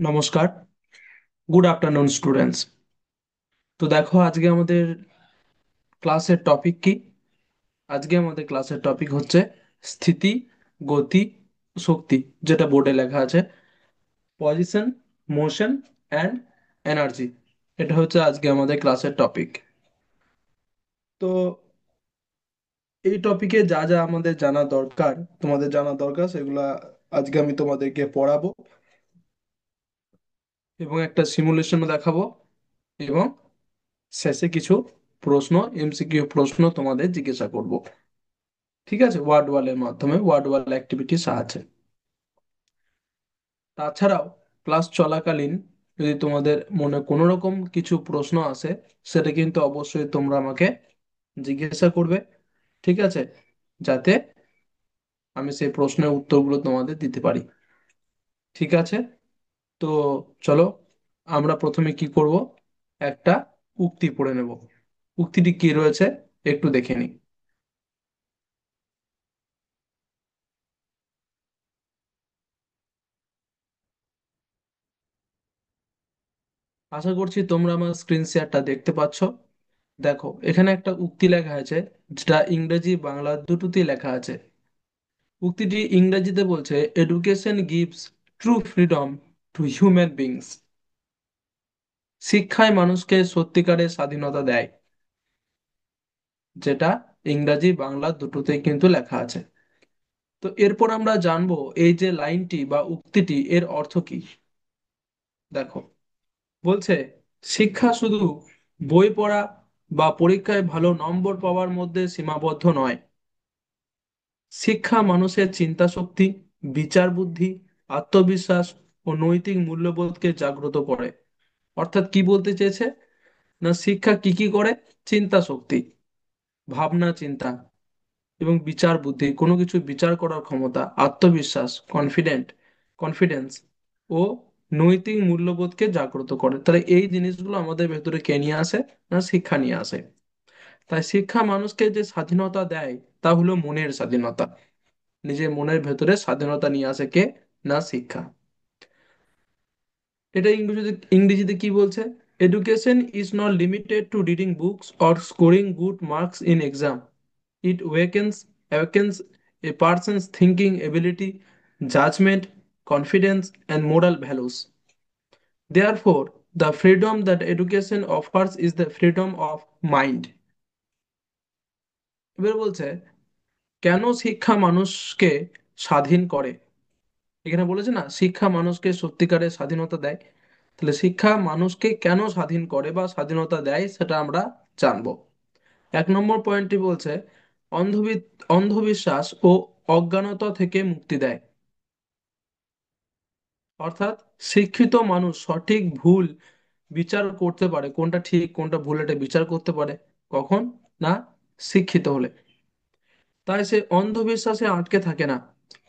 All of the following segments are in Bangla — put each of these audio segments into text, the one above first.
নমস্কার। Good afternoon students. তো দেখো আজকে আমাদের ক্লাসের টপিক কি? আজকে আমাদের ক্লাসের টপিক হচ্ছে স্থিতি, গতি, শক্তি, যেটা বোর্ডে লেখা আছে পজিশন, মোশন অ্যান্ড এনার্জি। এটা হচ্ছে আজকে আমাদের ক্লাসের টপিক। তো এই টপিকে যা যা আমাদের জানা দরকার, তোমাদের জানা দরকার, সেগুলা আজকে আমি তোমাদেরকে পড়াবো এবং একটা সিমুলেশনও দেখাবো, এবং শেষে কিছু প্রশ্ন, এমসিকিউ প্রশ্ন তোমাদের জিজ্ঞাসা করব। ঠিক আছে, ওয়ার্ড ওয়ালের মাধ্যমে, ওয়ার্ড ওয়াল অ্যাক্টিভিটির সাহায্যে। তাছাড়াও ক্লাস চলাকালীন যদি তোমাদের মনে কোনো রকম কিছু প্রশ্ন আসে, সেটা কিন্তু অবশ্যই তোমরা আমাকে জিজ্ঞাসা করবে। ঠিক আছে, যাতে আমি সেই প্রশ্নের উত্তরগুলো তোমাদের দিতে পারি। ঠিক আছে, তো চলো আমরা প্রথমে কি করব, একটা উক্তি পড়ে নেব। উক্তিটি কি রয়েছে একটু দেখে নিই। আশা করছি তোমরা আমার স্ক্রিন শেয়ারটা দেখতে পাচ্ছ। দেখো এখানে একটা উক্তি লেখা আছে, যেটা ইংরেজি বাংলা দুটোতেই লেখা আছে। উক্তিটি ইংরেজিতে বলছে, education gives true freedom two human beings. শিক্ষায় মানুষকে সত্যিকারের স্বাধীনতা দেয়, যেটা ইংরেজি বাংলা দুটোতেই কিন্তু লেখা আছে। তো এরপর আমরা জানবো এই যে লাইনটি বা উক্তিটি এর অর্থ কি। দেখো বলছে, শিক্ষা শুধু বই পড়া বা পরীক্ষায় ভালো নম্বর পাওয়ার মধ্যে সীমাবদ্ধ নয়। শিক্ষা মানুষের চিন্তা শক্তি, বিচার বুদ্ধি, আত্মবিশ্বাস ও নৈতিক মূল্যবোধকে জাগ্রত করে। অর্থাৎ কি বলতে চেয়েছে, না শিক্ষা কি কি করে? চিন্তা শক্তি, ভাবনা চিন্তা এবং বিচার বুদ্ধি, কোনো কিছু বিচার করার ক্ষমতা, আত্মবিশ্বাস, কনফিডেন্স ও নৈতিক মূল্যবোধকে জাগ্রত করে। তাহলে এই জিনিসগুলো আমাদের ভেতরে কে নিয়ে আসে? না শিক্ষা নিয়ে আসে। তাই শিক্ষা মানুষকে যে স্বাধীনতা দেয়, তা হলো মনের স্বাধীনতা। নিজের মনের ভেতরে স্বাধীনতা নিয়ে আসে কে? না শিক্ষা। এটা ইংরেজিতে কি বলছে? Education is not limited to reading books or scoring good marks in exam. It awakens a person's thinking ability, judgment, confidence and moral values. Therefore the freedom that education offers is the freedom of mind. এবার বলছে, কেন শিক্ষা মানুষকে স্বাধীন করে? এখানে বলেছে না শিক্ষা মানুষকে সত্যিকারের স্বাধীনতা দেয়। তাহলে শিক্ষা মানুষকে কেন স্বাধীন করে বা স্বাধীনতা দেয়, সেটা আমরা জানবো। এক নম্বর পয়েন্টটি বলছে, অন্ধবিশ্বাস ও অজ্ঞানতা থেকে মুক্তি দেয়। অর্থাৎ শিক্ষিত মানুষ সঠিক ভুল বিচার করতে পারে, কোনটা ঠিক কোনটা ভুল এটা বিচার করতে পারে। কখন? না শিক্ষিত হলে। তাই সে অন্ধবিশ্বাসে আটকে থাকে না।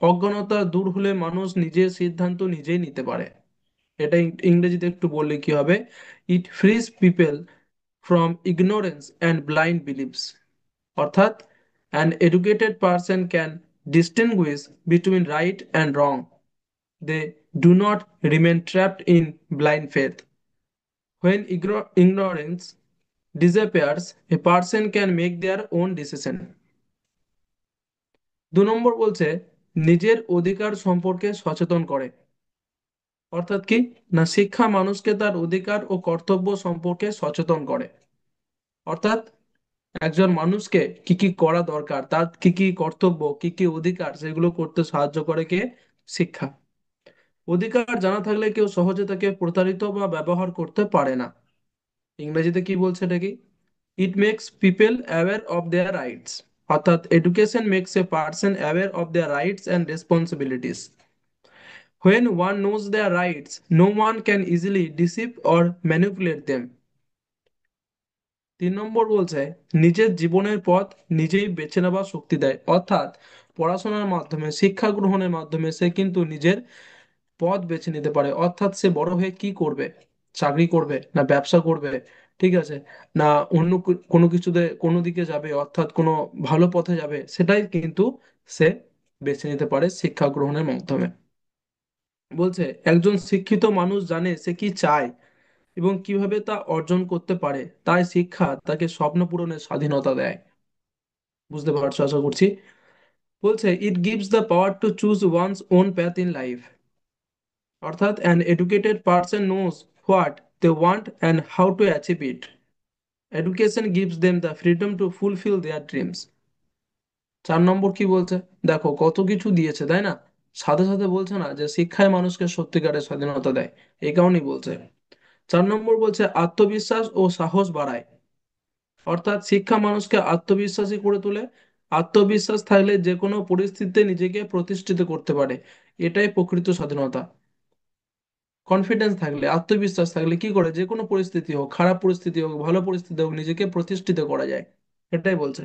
অজ্ঞানতা দূর হলে মানুষ নিজের সিদ্ধান্ত নিজেই নিতে পারে। এটা ইংরেজিতে একটু বললে কি হবে, it frees people from ignorance and blind beliefs. অর্থাৎ an educated person can distinguish between right and wrong. They do not remain trapped in blind faith. When ignorance disappears, a person can make their own decision. 2 নম্বর বলছে, নিজের অধিকার সম্পর্কে সচেতন করে। অর্থাৎ কি, না শিক্ষা মানুষকে তার অধিকার ও কর্তব্য সম্পর্কে সচেতন করে। অর্থাৎ একজন মানুষকে কি কি করা দরকার, তার কি কি কর্তব্য, কি কি অধিকার, সেগুলো করতে সাহায্য করে কে? শিক্ষা। অধিকার জানা থাকলে কেউ সহজে তাকে প্রতারিত বা ব্যবহার করতে পারে না। ইংরেজিতে কি বলছে এটা কি? It makes people aware of their rights. অর্থাৎ education makes a person aware of their rights and responsibilities. When one knows their rights, no one can easily deceive or manipulate them. 3 নম্বর বলছে, নিজের জীবনের পথ নিজেই বেছে নেওয়ার শক্তি দেয়। অর্থাৎ পড়াশোনার মাধ্যমে, শিক্ষা গ্রহণের মাধ্যমে সে কিন্তু নিজের পথ বেছে নিতে পারে। অর্থাৎ সে বড় হয়ে কি করবে, চাকরি করবে না ব্যবসা করবে, ঠিক আছে, না অন্য কোনো কিছুতে কোনো দিকে যাবে, অর্থাৎ কোনো ভালো পথে যাবে, সেটাই কিন্তু সে বেছে নিতে পারে শিক্ষা গ্রহণের মাধ্যমে। বলছে একজন শিক্ষিত মানুষ জানে সে কি চায় এবং কিভাবে তা অর্জন করতে পারে, তাই শিক্ষা তাকে স্বপ্ন পূরণের স্বাধীনতা দেয়। বুঝতে পারছো আশা করছি। বলছে it gives the power to choose one's own path in life, অর্থাৎ an educated person knows what they want and how to achieve it. Education gives them the freedom to fulfil their dreams. 4 number কি বলছে, দেখো কত কিছু দিয়েছে তাই না, সাথে সাথে বলছে না যে শিক্ষায় মানুষকে সত্যিকারের স্বাধীনতা দেয়, এই কারণেই বলছে। 4 নম্বর বলছে আত্মবিশ্বাস ও সাহস বাড়ায়, অর্থাৎ শিক্ষা মানুষকে আত্মবিশ্বাসী করে তোলে। আত্মবিশ্বাস থাকলে যে কোনো পরিস্থিতিতে নিজেকে প্রতিষ্ঠিত করতে পারে, এটাই প্রকৃত স্বাধীনতা। কনফিডেন্স থাকলে, আত্মবিশ্বাস থাকলে কি করে যে কোনো পরিস্থিতি হোক, খারাপ পরিস্থিতি হোক ভালো পরিস্থিতি হোক, নিজেকে প্রতিষ্ঠিত করা যায়, এটাই বলছে।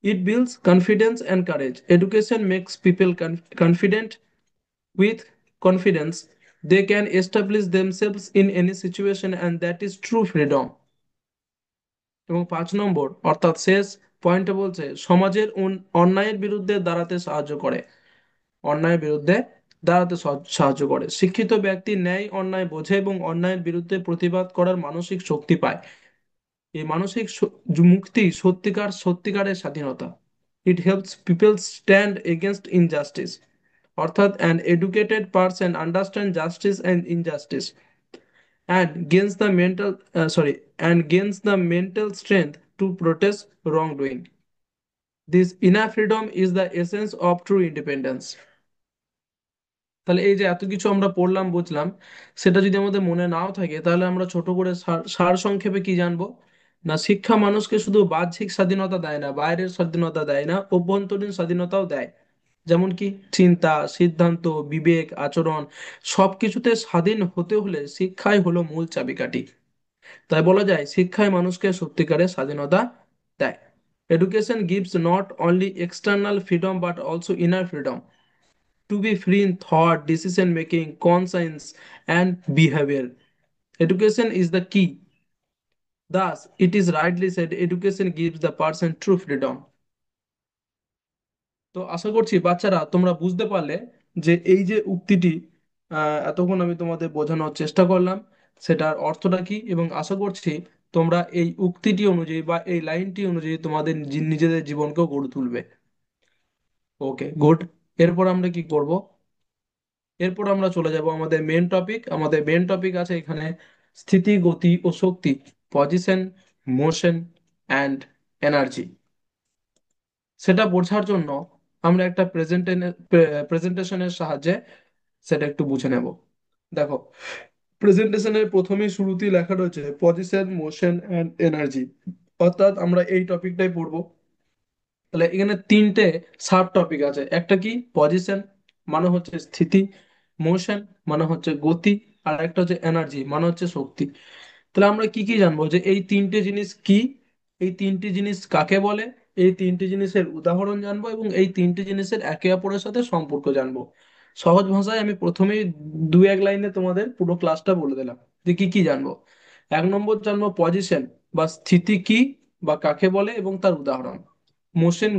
It builds confidence and courage, education makes people confident. With confidence they can establish themselves in any situation and that is true freedom. এবং 5 নম্বর অর্থাৎ শেষ পয়েন্টে বলছে সমাজের অন্যায়ের বিরুদ্ধে দাঁড়াতে সাহায্য করে। অন্যায়ের বিরুদ্ধে দাঁড়াতে সাহায্য করে, শিক্ষিত ব্যক্তি ন্যায় অন্যায় বোঝে এবং অন্যায়ের বিরুদ্ধে প্রতিবাদ করার মানসিক শক্তি পায়। এই মানসিক মুক্তি সত্যিকারের স্বাধীনতা। It helps people stand against injustice, অর্থাৎ an educated person understand justice and injustice and gains the mental strength to protest wrongdoing. This inner freedom is the essence of true independence. তাহলে এই যে এত কিছু আমরা পড়লাম বুঝলাম, সেটা যদি আমাদের মনে নাও থাকে তাহলে আমরা ছোট করে সার সংক্ষেপে কি জানবো, না শিক্ষা মানুষকে শুধু বাহ্যিক স্বাধীনতা দেয় না, বাইরের স্বাধীনতা দেয় না, অভ্যন্তরীণ স্বাধীনতাও দেয়। যেমন কি চিন্তা, সিদ্ধান্ত, বিবেক, আচরণ সবকিছুতে স্বাধীন হতে হলে শিক্ষাই হলো মূল চাবিকাঠি। তাই বলা যায় শিক্ষায় মানুষকে সত্যিকারের স্বাধীনতা দেয়। Education gives not only external freedom but also inner freedom two be free in thought, decision making, conscience and behaviour. Education is the কি, thus it is rightly said education gives the person true freedom. তো আশা করছি বাচ্চারা তোমরা বুঝতে পারলে যে এই যে উক্তিটি এতক্ষণ আমি তোমাদের বোঝানোর চেষ্টা করলাম সেটার অর্থটা কি, এবং আশা করছি তোমরা এই উক্তিটি অনুযায়ী বা এই লাইনটি অনুযায়ী তোমাদের নিজেদের জীবনকেও গড়ে তুলবে। Okay good. এরপর আমরা কি করব, এরপর আমরা চলে যাব আমাদের মেন টপিক। আমাদের মেন টপিক আছে এখানে স্থিতি, গতি ও শক্তি, পজিশন, মোশন অ্যান্ড এনার্জি। সেটা বোঝার জন্য আমরা একটা প্রেজেন্টেশনের সাহায্যে সেটা একটু বুঝে নেব। দেখো প্রেজেন্টেশনের প্রথমেই শুরুতেই লেখা রয়েছে পজিশন, মোশন অ্যান্ড এনার্জি, অর্থাৎ আমরা এই টপিকটাই পড়বো। তাহলে এখানে 3টে সাব টপিক আছে, একটা কি পজিশন মানে হচ্ছে স্থিতি, মোশন মানে হচ্ছে গতি, আর একটা হচ্ছে এনার্জি মানে হচ্ছে শক্তি। তাহলে আমরা কি কি জানবো যে এই 3টে জিনিস কি, এই 3টে জিনিস কাকে বলে, এই 3টে জিনিসের উদাহরণ জানবো এবং এই 3টে জিনিসের একে অপরের সাথে সম্পর্ক জানবো। সহজ ভাষায় আমি প্রথমেই 2-1 লাইনে তোমাদের পুরো ক্লাসটা বলে দিলাম যে কি কি জানবো। 1 নম্বর জানবো পজিশন বা স্থিতি কি বা কাকে বলে এবং তার উদাহরণ। মোশন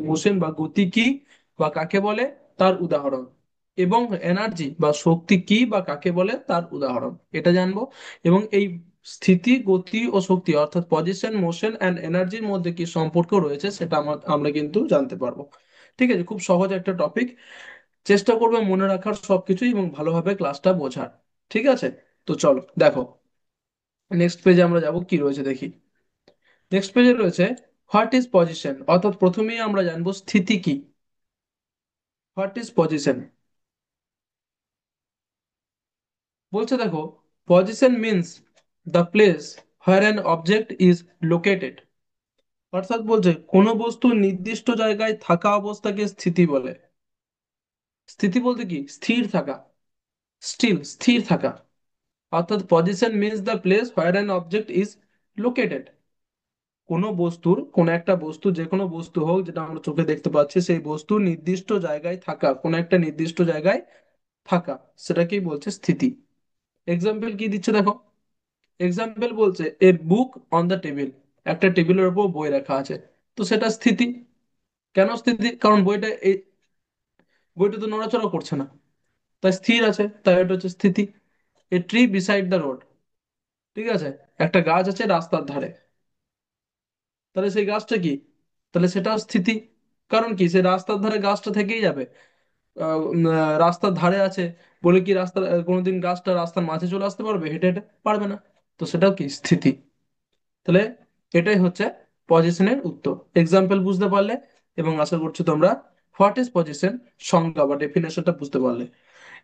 মোশন বা গতি কি বা কাকে বলে তার উদাহরণ। এবং এনার্জি বা শক্তি কি বা কাকে বলে তার উদাহরণ, এটা জানবো। এবং এই স্থিতি, গতি ও শক্তি অর্থাৎ পজিশন, মোশন অ্যান্ড এনার্জির মধ্যে কি সম্পর্ক রয়েছে সেটা আমরা কিন্তু জানতে পারবো। ঠিক আছে, খুব সহজ একটা টপিক, চেষ্টা করবে মনে রাখার সবকিছু এবং ভালোভাবে ক্লাসটা বোঝার। ঠিক আছে, তো চলো দেখো নেক্সট পেজে আমরা যাব, কি রয়েছে দেখি। নেক্সট পেজে রয়েছে হোয়াট ইজ পজিশন, অর্থাৎ প্রথমেই আমরা জানবো স্থিতি কি। হোয়াট ইজ পজিশন, বলছে দেখো position means the place where an object is located, অর্থাৎ বলছে কোনো বস্তু নির্দিষ্ট জায়গায় থাকা অবস্থাকে স্থিতি বলে। স্থিতি বলতে কি স্থির থাকা, স্থির থাকা। অর্থাৎ position means the place where an object is located, কোনো একটা বস্তু, যে কোনো বস্তু হোক যেটা আমরা চোখে দেখতে পাচ্ছি, সেই বস্তু নির্দিষ্ট জায়গায় থাকা, কোনো একটা নির্দিষ্ট জায়গায় থাকা, সেটাকেই বলছে স্থিতি। এক্সাম্পল কি দিচ্ছে দেখো, এক্সাম্পল বলছে এ বুক অন দ্য টেবিল, একটা টেবিলের উপর বই রাখা আছে, তো সেটা স্থিতি। কেন স্থিতি, কারণ বইটা তো নড়াচড়া করছে না। তাই স্থির আছে, তাই এটা হচ্ছে স্থিতি। A tree beside the road, ঠিক আছে, একটা গাছ আছে রাস্তার ধারে, তাহলে সেই গাছটা কি? তাহলে সেটাও স্থিতি। কারণ কি, সে রাস্তার ধারে গাছটা থেকেই যাবে। রাস্তার ধারে আছে বলে কি রাস্তার কোনোদিন গাছটা রাস্তার মাঝে চলে আসতে পারবে হেঁটে হেঁটে? পারবে না। তো সেটাও কি স্থিতি। তাহলে এটাই হচ্ছে পজিশনের উত্তর। এক্সাম্পল বুঝতে পারলে, এবং আশা করছি তোমরা হোয়াট ইজ পজিশন সংজ্ঞা বা ডেফিনেশনটা বুঝতে পারলে।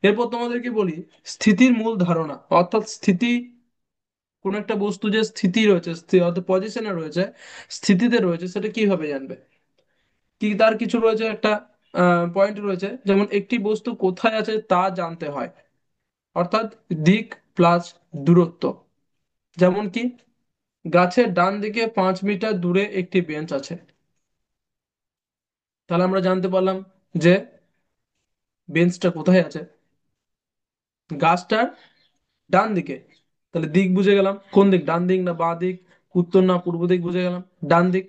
এরপর তোমাদেরকে বলি স্থিতির মূল ধারণা, অর্থাৎ স্থিতি, কোন একটা বস্তু যে স্থিতি রয়েছে, অর্থাৎ পজিশনে রয়েছে, স্থিতিতে রয়েছে, সেটা কিভাবে জানবে? কি তার কিছু রয়েছে, একটা পয়েন্ট রয়েছে, যেমন একটি বস্তু কোথায় আছে তা জানতে হয়, অর্থাৎ দিক প্লাস দূরত্ব। যেমন কি, গাছের ডান দিকে 5 মিটার দূরে একটি বেঞ্চ আছে, তাহলে আমরা জানতে পারলাম যে বেঞ্চটা কোথায় আছে, গাছটার ডান দিকে। তাহলে দিক বুঝে গেলাম, কোন দিক, ডান দিক না বাঁ দিক, উত্তর না পূর্ব দিক, বুঝে গেলাম ডান দিক।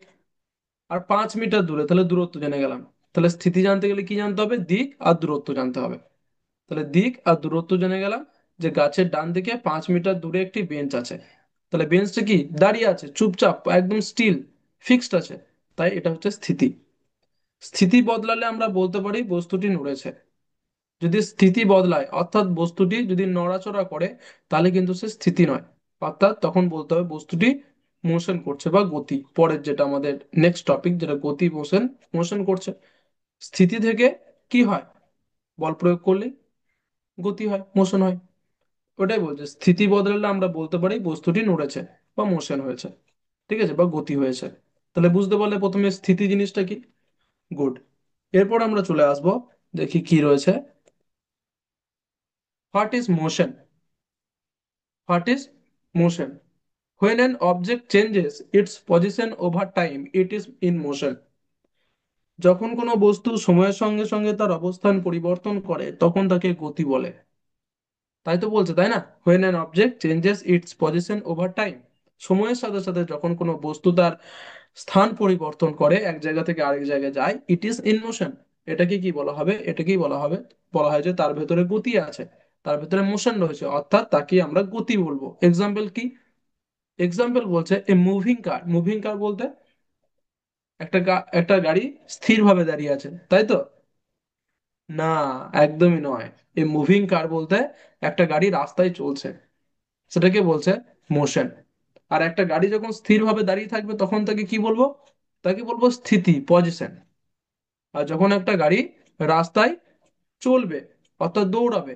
আর 5 মিটার দূরে, তাহলে দূরত্ব জেনে গেলাম। তাহলে স্থিতি জানতে গেলে কি জানতে হবে? দিক আর দূরত্ব জানতে হবে। তাহলে দিক আর দূরত্ব জেনে গেলাম, যে গাছের ডান দিকে 5 মিটার দূরে একটি বেঞ্চ আছে। তাহলে বেঞ্চটা কি দাঁড়িয়ে আছে, চুপচাপ, একদম স্টিল, ফিক্সড আছে, তাই এটা হচ্ছে স্থিতি। স্থিতি বদলালে আমরা বলতে পারি বস্তুটি নড়েছে। যদি স্থিতি বদলায়, অর্থাৎ বস্তুটি যদি নড়াচড়া করে, তাহলে কিন্তু সে স্থিতি নয়। অর্থাৎ তখন বলতে হবে বস্তুটি মোশন করছে বা গতি। পরের যেটা আমাদের নেক্সট টপিক, যেটা গতি, মোশন, মোশন করছে। স্থিতি থেকে কি হয়? বল প্রয়োগ করলে গতি হয়, মোশন হয়। ওটাই বলছে, স্থিতি বদলালে আমরা বলতে পারি বস্তুটি নড়েছে বা মোশন হয়েছে, ঠিক আছে, বা গতি হয়েছে। তাহলে বুঝতে পারলে প্রথমে স্থিতি জিনিসটা কি। গুড। এরপর আমরা চলে আসব, দেখি কি রয়েছে। What is motion? What is motion? When an object changes its position over time, it is in motion. যখন কোনো বস্তু সময়ের সঙ্গে সঙ্গে তার অবস্থান পরিবর্তন করে, তখন তাকে গতি বলে। তাই তো বলছে, তাই না? When an object changes its position over time, সময়ের সাথে সাথে যখন কোনো বস্তু তার স্থান পরিবর্তন করে, এক জায়গা থেকে আরেক জায়গায় যায়, ইট ইজ ইন মোশন। এটাকে কি বলা হবে? এটাকেই বলা হবে, বলা হয় যে তার ভেতরে গতি আছে, তার ভেতরে মোশন রয়েছে, অর্থাৎ তাকে আমরা গতি বলবো। এক্সাম্পল কি? এক্সাম্পল বলছে এ মুভিং কার। মুভিং কার বলতে একটা গাড়ি স্থিরভাবে দাঁড়িয়ে আছে, তাই তো? না, একদমই নয়। এই মুভিং কার বলতে একটা গাড়ি রাস্তায় চলছে, সেটাকে বলছে মোশন। আর একটা গাড়ি যখন স্থিরভাবে দাঁড়িয়ে থাকবে, তখন তাকে কি বলবো? তাকে বলবো স্থিতি, পজিশন। আর যখন একটা গাড়ি রাস্তায় চলবে, অর্থাৎ দৌড়াবে,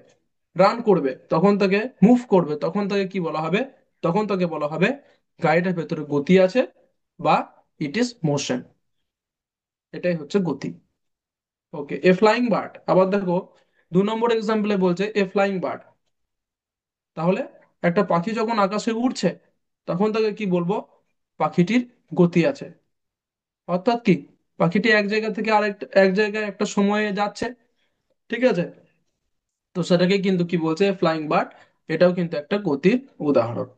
রান করবে, তখন তাকে মুভ করবে, তখন তাকে কি বলা হবে? তখন তাকে বলা হবে গাড়িটার ভেতরে গতি আছে, বা ইট ইজ মোশন। এটাই হচ্ছে গতি। ওকে, এ ফ্লাইং বার্ড, আবার দেখো 2 নম্বর এক্সাম্পলে বলছে এ ফ্লাইং বার্ড। তাহলে একটা পাখি যখন আকাশে উড়ছে, তখন তাকে কি বলবো? পাখিটির গতি আছে। অর্থাৎ কি, পাখিটি এক জায়গা থেকে আরেক এক জায়গায় একটা সময়ে যাচ্ছে, ঠিক আছে, তো সেটাকে কিন্তু কি বলছে? Flying bird. এটাও কিন্তু একটা গতির উদাহরণ।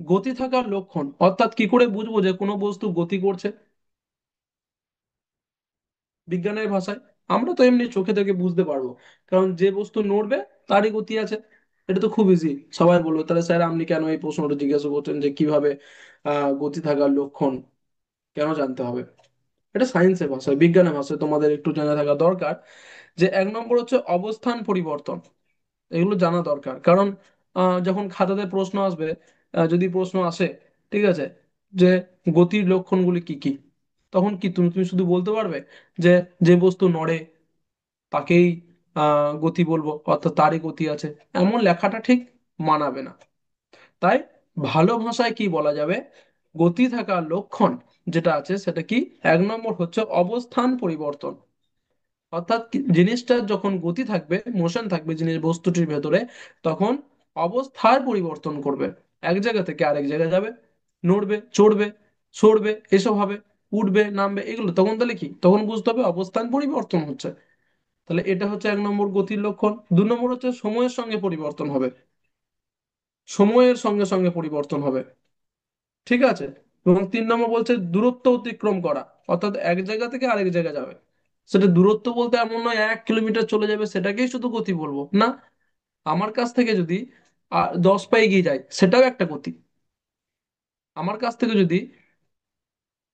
গতি থাকার লক্ষণ, অর্থাৎ কি করে বুঝবো যে কোনো বস্তু গতি করছে? বিজ্ঞানের ভাষায় আমরা তো এমনি চোখে থেকে বুঝতে পারবো, কারণ যে বস্তু নড়বে তারই গতি আছে। এটা তো খুব ইজি, সবাই বলবো তাহলে স্যার আপনি কেন এই প্রশ্নটা জিজ্ঞাসা করছেন যে কিভাবে গতি থাকার লক্ষণ কেন জানতে হবে? এটা সায়েন্সের ভাষায়, বিজ্ঞানের ভাষায় তোমাদের একটু জানা থাকা দরকার। যে 1 নম্বর হচ্ছে অবস্থান পরিবর্তন। এগুলো জানা দরকার, কারণ যখন খাতাতে প্রশ্ন আসবে, যদি প্রশ্ন আসে, ঠিক আছে, যে গতির লক্ষণগুলি কি কি, তখন কি তুমি তুমি শুধু বলতে পারবে যে যে বস্তু নড়ে তাকেই গতি বলবো, অর্থাৎ তারই গতি আছে, এমন লেখাটা ঠিক মানাবে না। তাই ভালো ভাষায় কি বলা যাবে? গতি থাকার লক্ষণ যেটা আছে সেটা কি? 1 নম্বর হচ্ছে অবস্থান পরিবর্তন। অর্থাৎ জিনিসটার যখন গতি থাকবে, মোশন থাকবে জিনিস বস্তুটির ভেতরে, তখন অবস্থার পরিবর্তন করবে, এক জায়গা থেকে আরেক জায়গায় যাবে, নড়বে, চড়বে, সরবে, এসব হবে, উঠবে, নামবে, এগুলো তখন তাহলে কি, তখন বুঝতে হবে অবস্থান পরিবর্তন হচ্ছে। তাহলে এটা হচ্ছে 1 নম্বর গতির লক্ষণ। 2 নম্বর হচ্ছে সময়ের সঙ্গে পরিবর্তন হবে, সময়ের সঙ্গে সঙ্গে পরিবর্তন হবে, ঠিক আছে। এবং 3 নম্বর বলছে দূরত্ব অতিক্রম করা, অর্থাৎ এক জায়গা থেকে আরেক জায়গায় যাবে। সেটা দূরত্ব বলতে এমন নয় 1 কিলোমিটার চলে যাবে সেটাকেই শুধু গতি বলবো না। আমার কাছ থেকে যদি 10 পা এগিয়ে যায় সেটাও একটা গতি। আমার কাছ থেকে যদি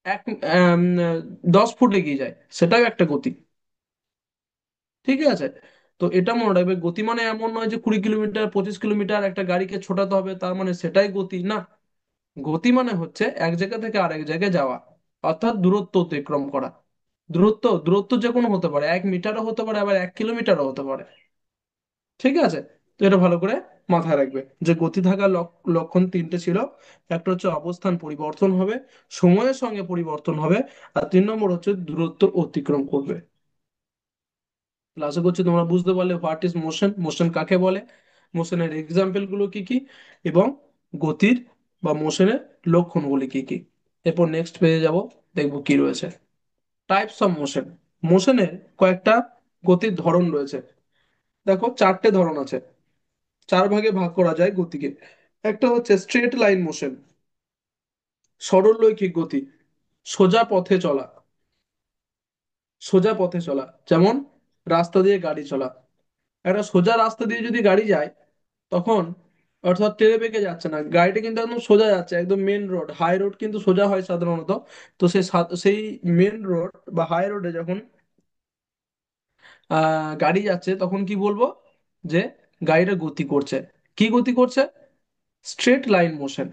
এক আম, 10 ফুট এগিয়ে যায় সেটাও একটা গতি। ঠিক আছে? তো এটা মনে রাখবে, গতি মানে এমন নয় যে 20 কিলোমিটার 25 কিলোমিটার একটা গাড়িকে ছোটাতে হবে তার মানে সেটাই গতি না। গতি মানে হচ্ছে এক জায়গা থেকে আরেক জায়গায় যাওয়া, অর্থাৎ দূরত্ব অতিক্রম করা। দূরত্ব যে কোনো হতে পারে, 1 মিটারও হতে পারে আবার 1 কিলোমিটারও হতে পারে। ঠিক আছে? তো এটা ভালো করে মাথায় রাখবে যে গতি থাকার লক্ষণ তিনটে ছিল। একটা হচ্ছে অবস্থান পরিবর্তন হবে, সময়ের সঙ্গে পরিবর্তন হবে, আর 3 নম্বর হচ্ছে দূরত্ব অতিক্রম করবে। তাহলে আশা করছি তোমরা বুঝতে পারলে হোয়াট ইজ মোশন, মোশন কাকে বলে, মোশনের এক্সাম্পল গুলো কি কি, এবং গতির বা মোশনের লক্ষণগুলি কি কি। এরপর নেক্সট পেজে যাব, দেখবো কি রয়েছে। Types of motion. মোশনের কয়েকটা গতির ধরন রয়েছে। দেখো 4টে ধরন আছে, 4 ভাগে ভাগ করা যায় গতিকে। একটা হচ্ছে স্ট্রেট লাইন মোশন, সরলরৈখিক গতি, সোজা পথে চলা। সোজা পথে চলা যেমন রাস্তা দিয়ে গাড়ি চলা। একটা সোজা রাস্তা দিয়ে যদি গাড়ি যায় তখন, অর্থাৎ টেনে বেঁকে যাচ্ছে না, গাড়িটা কিন্তু একদম সোজা যাচ্ছে, একদম মেন রোড, হাই রোড কিন্তু সোজা হয় সাধারণত। তো সেই মেন রোড বা হাই রোডে যখন গাড়ি যাচ্ছে তখন কি বলবো, যে গাড়িটা গতি করছে। কি গতি করছে? স্ট্রেট লাইন মোশন,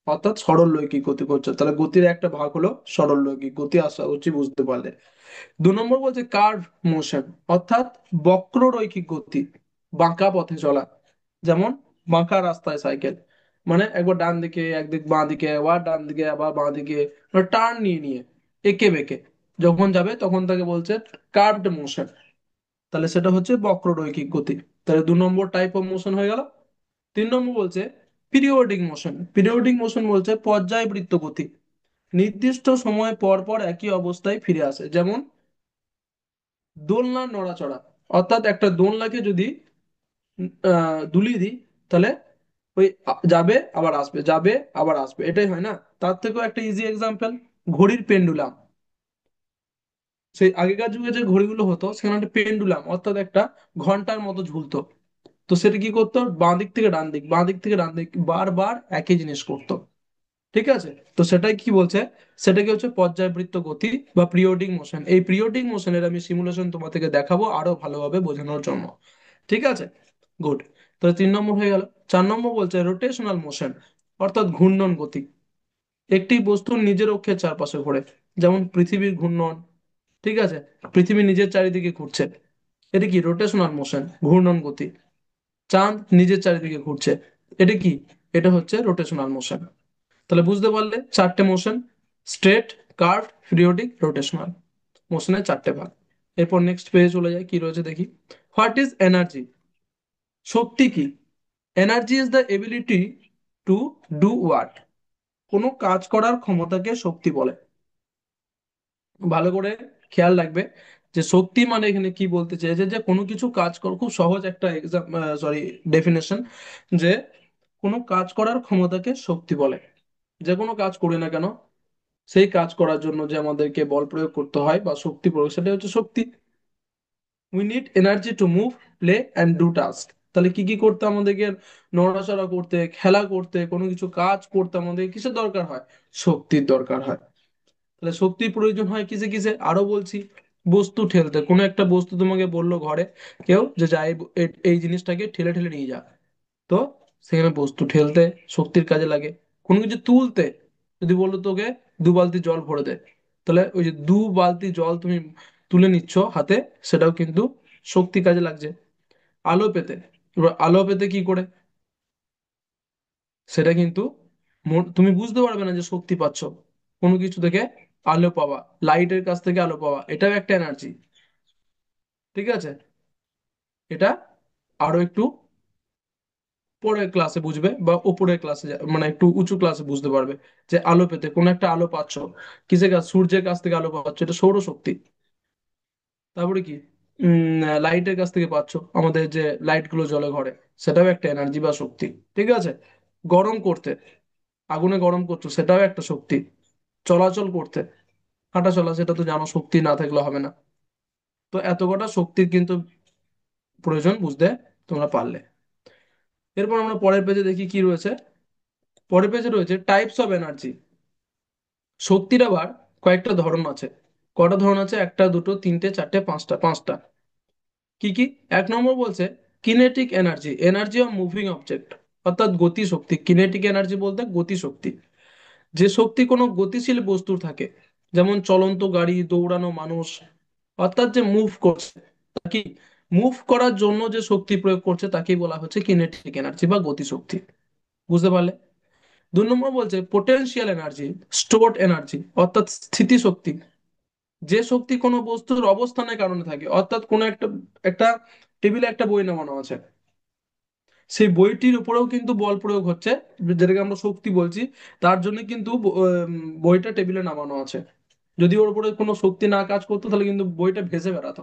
অর্থাৎ সরলরৈখিক গতি করছে। তাহলে গতির একটা ভাগ হলো সরলরৈখিক গতি, আশা করছি বুঝতে পারলে। 2 নম্বর বলছে কার্ভ মোশন, অর্থাৎ বক্ররৈখিক গতি, বাঁকা পথে চলা। যেমন বাঁকা রাস্তায় সাইকেল, মানে একবার ডান দিকে একদিক বাঁ দিকে আবার ডান দিকে আবার বাঁ দিকে, মানে টার্ন নিয়ে নিয়ে এঁকে বেঁকে যখন যাবে তখন তাকে বলছে কার্ভড মোশন। তাহলে সেটা হচ্ছে বক্ররৈখিক গতি। তাহলে 2 নম্বর টাইপ অফ মোশন হয়ে গেল। 3 নম্বর বলছে পিরিয়ডিক মোশন। পিরিয়ডিক মোশন বলছে পর্যায়বৃত্ত গতি, নির্দিষ্ট সময় পর পর একই অবস্থায় ফিরে আসে। যেমন দোলনার নড়াচড়া, অর্থাৎ একটা দোলনাকে যদি দুলিয়ে দিই তাহলে ওই যাবে আবার আসবে, যাবে আবার আসবে, এটাই হয় না? তার থেকেও একটা ইজি এক্সাম্পল, ঘড়ির পেন্ডুলাম। সেই আগেকার যুগে যে ঘড়িগুলো হতো সেখানে একটা পেন্ডুলাম, অর্থাৎ একটা ঘন্টার মতো ঝুলতো। তো সেটা কি করতো, বাঁ দিক থেকে ডান দিক বাঁ দিক থেকে ডান দিক বারবার একই জিনিস করতো। ঠিক আছে? তো সেটাই কি বলছে, সেটাকে হচ্ছে পর্যায়বৃত্ত গতি বা পিরিয়ডিক মোশন। এই পিরিয়ডিক মোশনের আমি সিমুলেশন তোমাদেরকে দেখাবো আরো ভালোভাবে বোঝানোর জন্য। ঠিক আছে? গুড। তাহলে 3 নম্বর হয়ে গেল। 4 নম্বর বলছে রোটেশনাল মোশন, অর্থাৎ ঘূর্ণন গতি। একটি বস্তু নিজের অক্ষের চারপাশে ঘোরে, যেমন পৃথিবীর ঘূর্ণন। ঠিক আছে? পৃথিবী নিজের চারিদিকে ঘুরছে, এটা কি রোটেশনাল মোশন, ঘূর্ণন গতি। চাঁদ নিজের চারিদিকে ঘুরছে, এটা কি? এটা হচ্ছে রোটেশনাল মোশন। তাহলে বুঝতে পারলে 4টে motion, straight, curve, periodic, rotational, মোশনের 4টে ভাগ। এরপর নেক্সট পেজে চলে যায়, কি রয়েছে দেখি। What is energy? শক্তি কি? Energy is the ability to do what. কোনো কাজ করার ক্ষমতাকে শক্তি বলে। ভালো করে খেয়াল রাখবে যে শক্তি মানে এখানে কি বলতে চেয়েছে, যে কোনো কিছু কাজ কর, খুব সহজ একটা এক্সাম, সরি, ডেফিনেশন, যে কোনো কাজ করার ক্ষমতাকে শক্তি বলে। যে কোনো কাজ করি না কেন, সেই কাজ করার জন্য যে আমাদেরকে বল প্রয়োগ করতে হয় বা শক্তি প্রয়োগ, সেটা হচ্ছে শক্তি। We need energy to move, play and do task. তাহলে কি কি করতে আমাদেরকে, নড়াচড়া করতে, খেলা করতে, কোনো কিছু কাজ করতে আমাদের কিসের দরকার হয়? শক্তির দরকার হয়। তাহলে শক্তির প্রয়োজন হয় কিসে কিসে আরো বলছি। বস্তু ঠেলতে, কোনো একটা বস্তু তোমাকে বললো ঘরে কেউ যে যাই এই জিনিসটাকে ঠেলে ঠেলে নিয়ে যা, তো সেখানে বস্তু ঠেলতে শক্তির কাজে লাগে। কোনো কিছু তুলতে, যদি বললো তোকে 2 বালতি জল ভরে দে, তাহলে ওই যে 2 বালতি জল তুমি তুলে নিচ্ছ হাতে, সেটাও কিন্তু শক্তি কাজে লাগছে। আলো পেতে, এবার আলো পেতে কি করে, সেটা কিন্তু তুমি বুঝতে পারবে না যে শক্তি পাচ্ছ। কোনো কিছু থেকে আলো পাওয়া, লাইটের কাছ থেকে আলো পাওয়া, এটাও একটা এনার্জি। ঠিক আছে? এটা আরো একটু পরের ক্লাসে বুঝবে বা উপরের ক্লাসে, মানে একটু উঁচু ক্লাসে বুঝতে পারবে যে আলো পেতে, কোন একটা আলো পাচ্ছ, কিসের কাছ, সূর্যের কাছ থেকে আলো পাচ্ছ, এটা সৌরশক্তি। তারপরে কি, লাইটের কাছ থেকে পাচ্ছ, আমাদের যে লাইট গুলো জ্বলে ঘরে, সেটাও একটা এনার্জি বা শক্তি। ঠিক আছে? গরম করতে, আগুনে গরম করছো, সেটাও একটা শক্তি। চলাচল করতে, হাঁটা চলা, সেটা তো জানো শক্তি না থাকলে হবে না। তো এত কটা শক্তির কিন্তু প্রয়োজন, বুঝতে তোমরা পারলে। এরপর আমরা পরের পেজে দেখি কি রয়েছে। পরের পেজে রয়েছে টাইপস অফ এনার্জি। শক্তির আবার কয়েকটা ধরন আছে। কটা ধরন আছে? একটা, দুটো, তিনটে, চারটে, পাঁচটা। পাঁচটা কি কি? এক নম্বর বলছে kinetic energy, energy of moving object, অর্থাৎ গতি শক্তি। কিনেটিক এনার্জি বলতে গতি শক্তি। যে শক্তি কোনো গতিশীল বস্তুর থাকে, যেমন চলন্ত গাড়ি, দৌড়ানো মানুষ, অর্থাৎ যে মুভ করছে, কি মুভ করার জন্য যে শক্তি প্রয়োগ করছে তাকেই বলা হচ্ছে কিনেটিক এনার্জি বা গতি শক্তি। বুঝতে পারলে? 2 নম্বর বলছে পোটেনশিয়াল এনার্জি, স্টোরড এনার্জি, অর্থাৎ স্থিতিশক্তি। যে শক্তি কোনো বস্তুর অবস্থানের কারণে থাকে, অর্থাৎ কোনো একটা একটা টেবিলে একটা বই নামানো আছে, সেই বইটির উপরেও কিন্তু বল প্রয়োগ হচ্ছে, যেটাকে আমরা শক্তি বলছি। তার জন্য কিন্তু বইটা টেবিলে নামানো আছে। যদি ওর উপরে কোনো শক্তি না কাজ করতো তাহলে কিন্তু বইটা ভেসে বেড়াতো।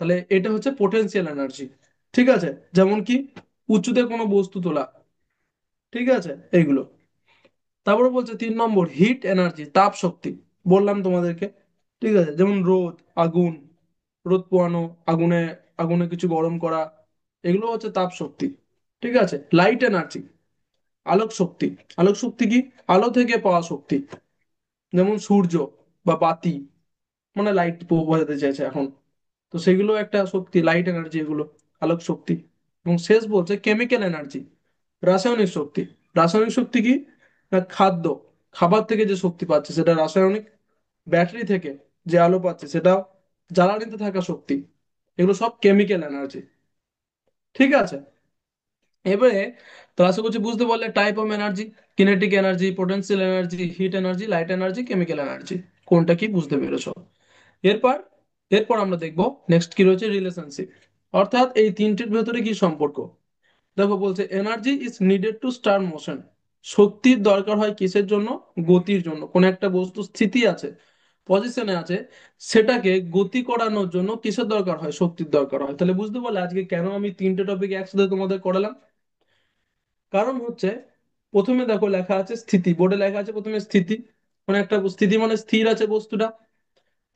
তাহলে এটা হচ্ছে পোটেনশিয়াল এনার্জি। ঠিক আছে? যেমন কি উঁচুতে কোনো বস্তু তোলা। ঠিক আছে? এইগুলো। তারপরে বলছে 3 নম্বর হিট এনার্জি, তাপ শক্তি। বললাম তোমাদেরকে। ঠিক আছে? যেমন রোদ, আগুন, রোদ পোয়ানো, আগুনে আগুনে কিছু গরম করা, এগুলো হচ্ছে তাপ শক্তি। ঠিক আছে? লাইট এনার্জি, আলোক শক্তি। আলোক শক্তি কি? আলো থেকে পাওয়া শক্তি, যেমন সূর্য বা বাতি, মানে লাইট বোঝাতে চাইছে এখন। তো সেগুলো একটা শক্তি, লাইট এনার্জি, এগুলো আলোক শক্তি। এবং শেষ বলছে কেমিক্যাল এনার্জি, রাসায়নিক শক্তি। রাসায়নিক শক্তি কি? না, খাদ্য, খাবার থেকে যে শক্তি পাচ্ছে সেটা রাসায়নিক। ব্যাটারি থেকে যে আলো পাচ্ছে সেটা জ্বালানিতে থাকা শক্তি। এগুলো সব কেমিক্যাল এনার্জি। ঠিক আছে? এবারে তো আশা করছি বুঝতে পারলে type of energy, kinetic energy, potential energy, heat energy, light energy, chemical energy, কোনটা কি বুঝতে পেরেছো। এরপর এরপর আমরা দেখব নেক্সট কি রয়েছে, রিলেশনশিপ। অর্থাৎ এই তিনটির ভেতরে কি সম্পর্ক। দেখো বলছে energy is needed to star motion. শক্তির দরকার হয় কিসের জন্য? গতির জন্য। কোন একটা বস্তু স্থিতি আছে, পজিশনে আছে, সেটাকে গতি করানোর জন্য কিসের দরকার হয়? শক্তির দরকার হয়। তাহলে বুঝতে পারলে আজকে কেন আমি তিনটে টপিক একসাথে তোমাদের করালাম। কারণ হচ্ছে প্রথমে দেখো লেখা আছে স্থিতি, বোর্ডে লেখা আছে প্রথমে স্থিতি, মানে একটা স্থিতি মানে স্থির আছে বস্তুটা,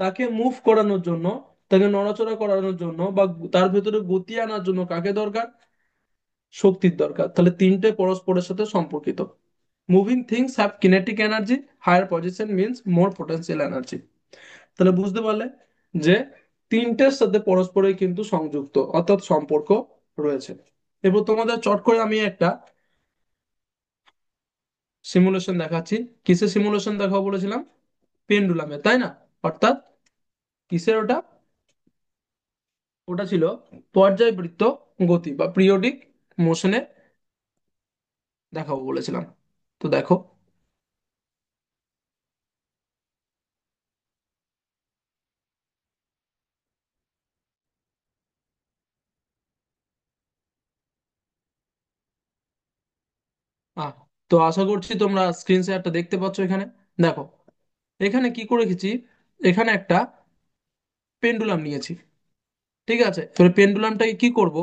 তাকে মুভ করানোর জন্য, তাকে নড়াচড়া করানোর জন্য বা তার ভেতরে গতি আনার জন্য কাকে দরকার? শক্তির দরকার। তাহলে তিনটে পরস্পরের সাথে সম্পর্কিত। Moving things have kinetic energy, higher position means more potential energy. তাহলে বুঝতে পারলে যে তিনটের সাথে পরস্পরই কিন্তু সংযুক্ত, অর্থাৎ সম্পর্ক রয়েছে। এবার তোমাদের চট করে আমি একটা সিমুলেশন দেখাচ্ছি। কিসের সিমুলেশন দেখাবো বলেছিলাম? পেন্ডুলামে, তাই না? অর্থাৎ কিসের ওটা? ওটা ছিল পর্যায়বৃত্ত গতি বা পিরিয়ডিক মোশনে দেখাবো বলেছিলাম। তো দেখো, আহ তো আশা করছি তোমরা স্ক্রিন শেয়ারটা দেখতে পাচ্ছ এখানে। দেখো এখানে কি করে রেখেছি। এখানে একটা পেন্ডুলাম নিয়েছি। ঠিক আছে? এবার পেন্ডুলামটাকে কি করব?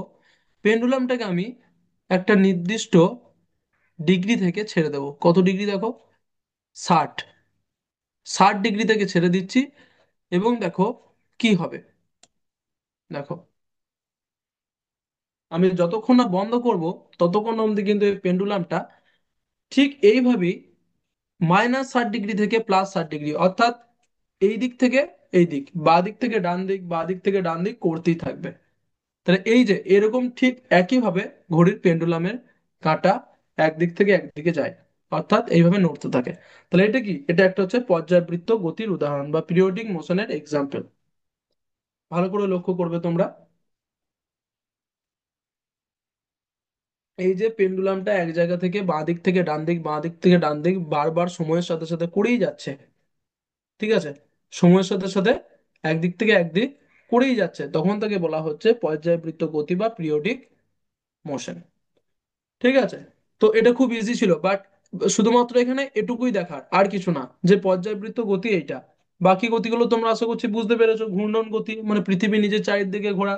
পেন্ডুলামটাকে আমি একটা নির্দিষ্ট ডিগ্রি থেকে ছেড়ে দেবো। কত ডিগ্রি দেখো? 60। 60 ডিগ্রি থেকে ছেড়ে দিচ্ছি। এবং দেখো কি হবে। দেখো আমি যতক্ষণ না বন্ধ করব ততক্ষণ অবধি কিন্তু এই পেন্ডুলামটা ঠিক এইভাবেই -60 ডিগ্রি থেকে +60 ডিগ্রি, অর্থাৎ এই দিক থেকে এই দিক, বাঁ দিক থেকে ডান দিক, বাঁ দিক থেকে ডান দিক করতেই থাকবে। তাহলে এই যে এরকম ঠিক একইভাবে ঘড়ির পেন্ডুলামের কাঁটা একদিক থেকে একদিকে যায়, অর্থাৎ এইভাবে নড়তে থাকে। তাহলে এটা কি? এটা একটা হচ্ছে পর্যায়বৃত্ত গতির উদাহরণ বা পিরিয়ডিক মোশনের এক্সাম্পল। ভালো করে লক্ষ্য করবে তোমরা। এই যে পেন্ডুলামটা এক জায়গা থেকে বাঁ দিক থেকে ডান দিক, বাঁ দিক থেকে ডান দিক বারবার সময়ের সাথে সাথে করেই যাচ্ছে। ঠিক আছে? সময়ের সাথে সাথে একদিক থেকে একদিক করেই যাচ্ছে, তখন তাকে বলা হচ্ছে পর্যায়বৃত্ত গতি বা পিরিয়ডিক মোশন। ঠিক আছে? তো এটা খুব ইজি ছিল, বাট শুধুমাত্র এখানে এটুকুই দেখার, আর কিছু না, যে পর্যায়বৃত্ত গতি এইটা। বাকি গতিগুলো তোমরা আশা করছি বুঝতে পেরেছো। ঘূর্ণন গতি মানে পৃথিবী নিজের চারিদিকে ঘোরা।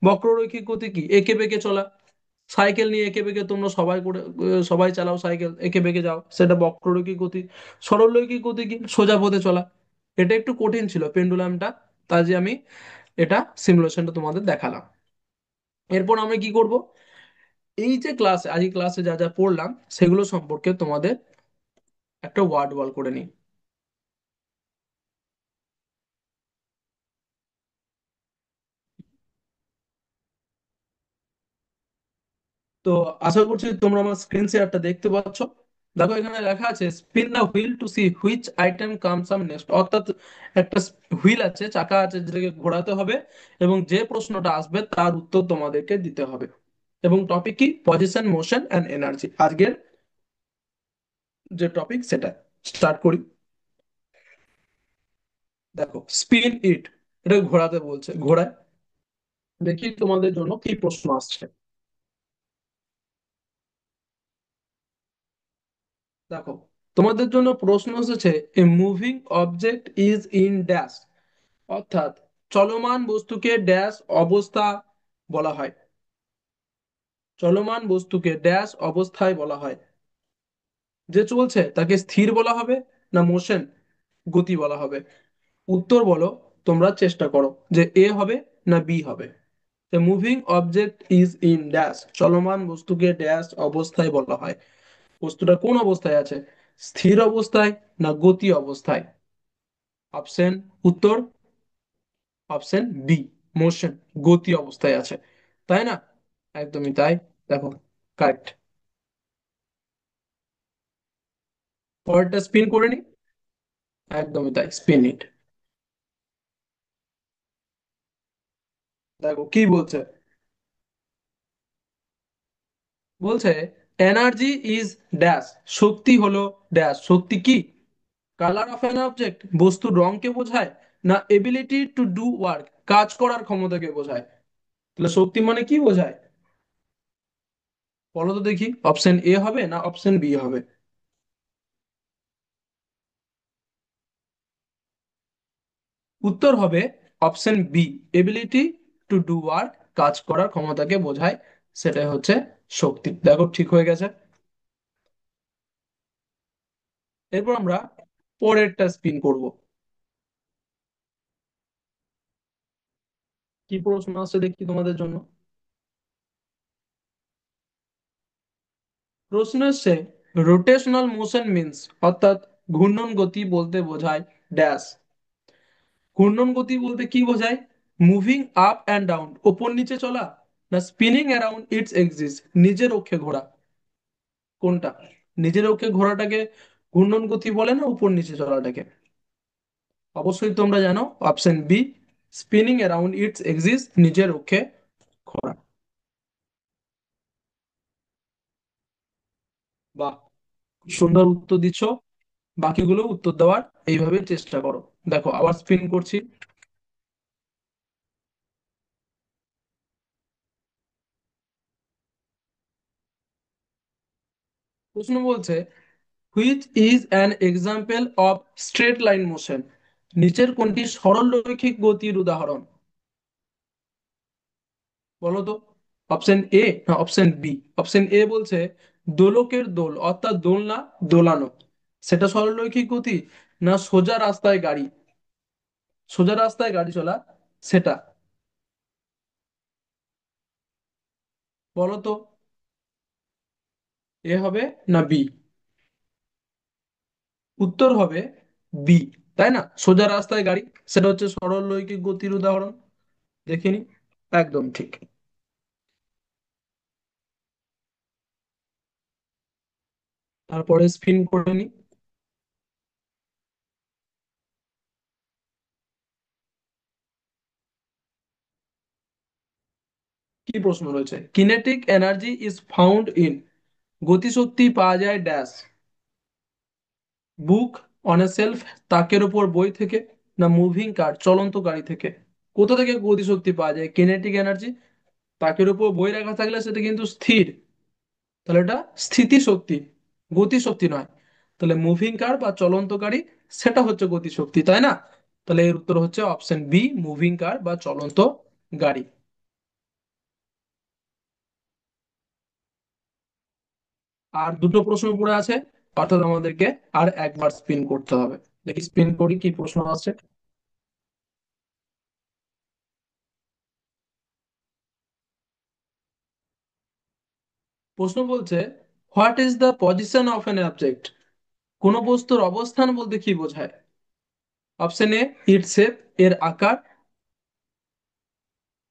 বক্ররৈখিক গতি কি? এঁকে বেঁকে চলা। সাইকেল নিয়ে এঁকে বেঁকে তোমরা সবাই করে, সবাই চালাও সাইকেল, এঁকে বেঁকে যাও, সেটা বক্ররৈখিক গতি। সরলরৈখিক গতি কি? সোজা পথে চলা। এটা একটু কঠিন ছিল পেন্ডুলামটা, তাই যে আমি এটা সিমুলেশনটা তোমাদের দেখালাম। এরপর আমরা কি করব, এই যে ক্লাসে আজ ক্লাসে যা যা পড়লাম সেগুলো সম্পর্কে তোমাদের একটা ওয়ার্ড বল করে নিই। তো আশা করছি তোমরা আমার স্ক্রিন শেয়ারটা দেখতে পাচ্ছ। দেখো এখানে লেখা আছে spin the wheel to see which item comes up next, অর্থাৎ একটা হুইল আছে, চাকা আছে, যেটাকে ঘোরাতে হবে এবং যে প্রশ্নটা আসবে তার উত্তর তোমাদেরকে দিতে হবে। এবং টপিক কি, পজিশন, মোশন অ্যান্ড এনার্জি। আজকের যে টপিক সেটা স্টার্ট করি। দেখো স্পিন ইট, এটা ঘোরাতে বলছে, ঘোড়ায়। দেখি তোমাদের জন্য কি প্রশ্ন আসছে। দেখো তোমাদের জন্য প্রশ্ন এসেছে, a moving object is in dash, অর্থাৎ চলমান বস্তুকে ড্যাশ অবস্থা বলা হয়। চলমান বস্তুকে ড্যাশ অবস্থায় বলা হয়। যে চলছে তাকে স্থির বলা হবে, না মোশন গতি বলা হবে? উত্তর বলো, তোমরা চেষ্টা করো যে এ হবে না বি হবে। A moving object is in dash, চলমান বস্তুকে ড্যাশ অবস্থায় বলা হয়। বস্তুটা কোন অবস্থায় আছে, স্থির অবস্থায় না গতি অবস্থায়? অপশন, উত্তর অপশন বি, মোশন, গতি অবস্থায় আছে, তাই না? একদমই তাই। দেখো কারেক্ট। পরেরটা স্পিন করে নি। একদমই তাই, স্পিন ইট। দেখো কি বলছে, বলছে এনার্জি ইজ ড্যাশ, শক্তি হলো ড্যাশ, শক্তি কি? কালার অফ অ্যান অবজেক্ট, বস্তুর রংকে বোঝায়, না এবিলিটি টু ডু ওয়ার্ক, কাজ করার ক্ষমতাকে বোঝায়? তাহলে শক্তি মানে কি বোঝায় বলো তো দেখি, অপশন এ হবে না অপশন বি হবে? উত্তর হবে option B, ability to do work, কাজ করার ক্ষমতাকে বোঝায়, সেটাই হচ্ছে শক্তি। দেখো ঠিক হয়ে গেছে। এরপর আমরা পরেরটা স্পিন করব। কি প্রশ্ন আছে দেখি তোমাদের জন্য। প্রশ্ন হচ্ছে রোটেশনাল মোশন মিন্স, অর্থাৎ ঘূর্ণন গতি বলতে বোঝায় ড্যাশ। ঘূর্ণন গতি বলতে কি বোঝায়, মুভিং আপ অ্যান্ড ডাউন, ওপর নিচে চলা, না স্পিনিং অ্যারাউন্ড ইটস এক্সিস, নিজের অক্ষে ঘোরা? কোনটা, নিজের অক্ষে ঘোরাটাকে ঘূর্ণন গতি বলে না উপর নিচে চলাটাকে? অবশ্যই তোমরা জানো option B, spinning around its axis, নিজের অক্ষে ঘোরা। বাহ, খুব সুন্দর উত্তর দিচ্ছ। বাকিগুলো উত্তর দেওয়ার এইভাবে চেষ্টা করো। দেখো আবার স্পিন করছি। প্রশ্ন বলছে which is an example of straight line motion, নিচের কোনটি সরল রৈখিক গতির উদাহরণ? বলো তো, অপশন এ না অপশন বি? অপশন এ বলছে দোলকের দোল, অর্থাৎ দোলনা, দোলানো, সেটা সরলরৈখিক গতি, না সোজা রাস্তায় গাড়ি, সোজা রাস্তায় গাড়ি চলা, সেটা? বলো তো, এ হবে না বি? উত্তর হবে বি, তাই না? সোজা রাস্তায় গাড়ি, সেটা হচ্ছে সরলরৈখিক গতির উদাহরণ। দেখিনি, একদম ঠিক। তারপরে স্পিন করে নি। কি প্রশ্ন রয়েছে, কিনেটিক এনার্জি ইজ ফাউন্ড ইন, গতিশক্তি পাওয়া যায় dash, book on a self, তাকের উপর বই থেকে, না মুভিং কার, চলন্ত গাড়ি থেকে? কোথা থেকে গতিশক্তি পাওয়া যায় কিনেটিক এনার্জি? তাকের উপর বই রাখা থাকলে সেটা কিন্তু স্থির, তাহলে এটা স্থিতি শক্তি, গতিশক্তি নয়। তাহলে মুভিং কার বা চলন্ত গাড়ি, সেটা হচ্ছে গতিশক্তি, তাই না? তাহলে এর উত্তর হচ্ছে অপশন বি, মুভিং কার বা চলন্ত গাড়ি। আর দুটো প্রশ্ন পড়ে আছে, অর্থাৎ আমাদেরকে আর একবার স্পিন করতে হবে। দেখি স্পিন করি কি প্রশ্ন আছে। প্রশ্ন বলছে, what is the position of an object? কোন বস্তুর অবস্থান বলতে কি বোঝায়? অপশন এ ইট শেপ, এর আকার,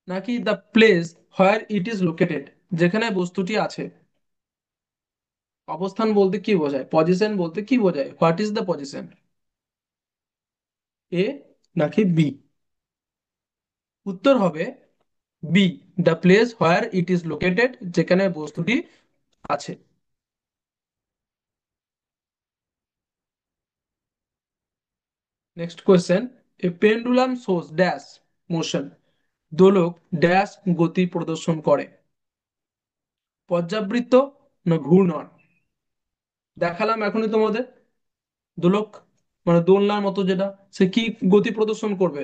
নাকি the place where it is located, যেখানে বস্তুটি আছে। অবস্থান বলতে কি বোঝায়, পজিশন বলতে কি বোঝায়, what is the position? A নাকি বি? উত্তর হবে B, the place where it is located, যেখানে বস্তুটি আছে। Next question, a pendulum shows dash motion, দোলক ড্যাশ গতি প্রদর্শন করে। পর্যাবৃত্ত না ঘূর্ণন? দেখালাম এখনই তোমাদের, দোলক মানে দোলনার মতো যেটা, সে কি গতি প্রদর্শন করবে?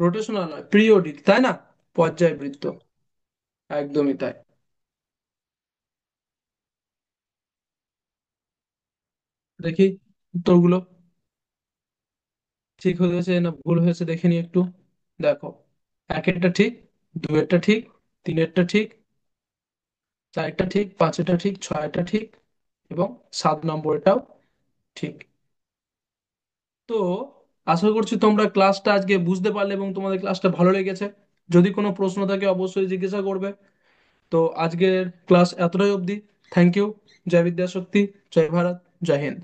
রোটেশনাল নয়, পিরিয়ডিক, তাই না? পর্যায়বৃত্ত, একদমই তাই। দেখি উত্তরগুলো ঠিক হয়েছে না ভুল হয়েছে দেখে নি একটু। দেখো, একেরটা ঠিক, দুয়েরটা ঠিক, তিনেরটা ঠিক, চারটা ঠিক, পাঁচটা ঠিক, ছয়টা ঠিক, এবং 7 নম্বরটাও ঠিক। তো আশা করছি তোমরা ক্লাসটা আজকে বুঝতে পারলে এবং তোমাদের ক্লাসটা ভালো লেগেছে। যদি কোনো প্রশ্ন থাকে অবশ্যই জিজ্ঞাসা করবে। তো আজকের ক্লাস এতটাই অবধি। Thank you. জয় বিদ্যাশক্তি, জয় ভারত, জয় হিন্দ।